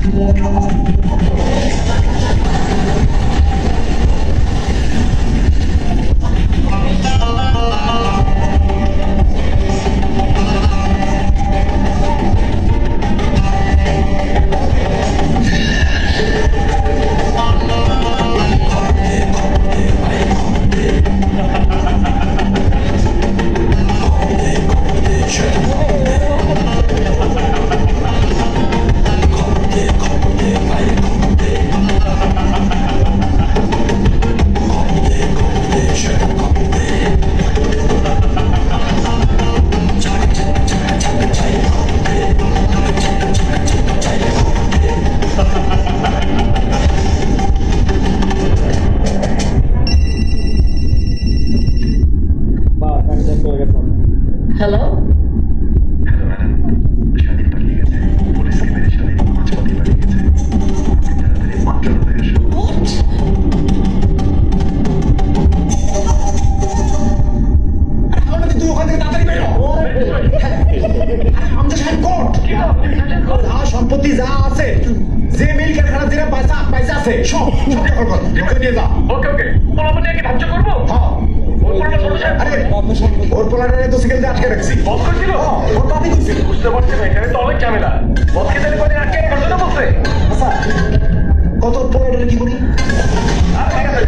Hello, hello madam, স্বাধীন পালিয়ে গেছে। পুলিশকে মেরে স্বাধীন মাঝপথে পালিয়ে গেছে। আপনি তাড়াতাড়ি মাত্র হয়ে আসুন। তুই ওখান থেকে তাড়াতাড়ি বেরো। আমাদের সাহেব কোর্ট সম্পত্তি যা আছে, যে মিল কারখানা যেটা পয়সা আছে সব দখল কর, ওকে নিয়ে যা। ওকে ওকে, পোলাপানি কি ধার্য করবো? হ্যাঁ, ওর পোলাটা ছোট সাহেব আরে ওর পোলারে তো সিকেল দিয়ে আটকে রাখছি। বস করছিল? ওর বাদি দিছিল। বুঝতে পারছি না, এখানে তো অনেক ঝামেলা। বসকে তাহলে কদিন আটকে রাখার জন্য বলছে? আচ্ছা, কত পোলারে কি করি? ঠিক আছে।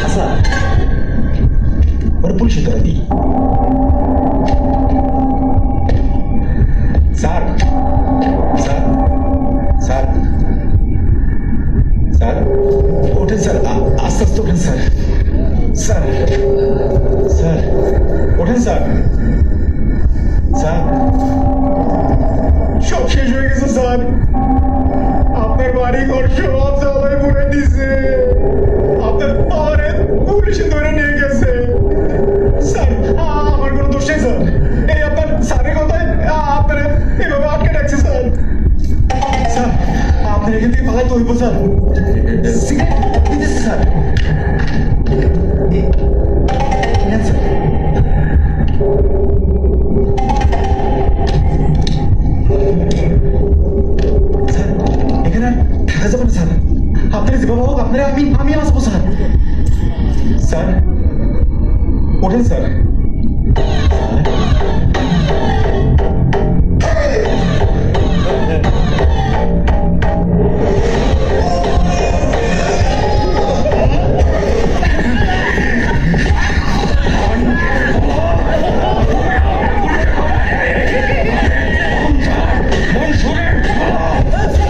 আচ্ছা, ওর পুলিশে ধরে দিই। স্যার স্যার স্যার স্যার ওঠেন স্যার, আস্তে আস্তে ওঠেন স্যার। স্যার স্যার ওঠেন স্যার। স্যার সব শেষ হয়ে গেছে স্যার। আপনার বাড়ি ঘর সব জ্বালায় পুড়ে দিছে। আপনার পাওয়ারে পুলিশে ধরে নিয়ে গেছে। স্যার আমার কোনো দোষ নেই স্যার। এই আপনার স্যারের কথায় আপনার এভাবে আটকে রাখছে স্যার। স্যার আপনার এখান থেকে পালাইতে হইব স্যার। সিগারেট দিতেছে স্যার। নেন স্যার। স্যার এখানে আর থাকা যাবে না স্যার। আপনার যেভাবে হোক আপনারা আমি আসবো স্যার। স্যার ওঠেন স্যার।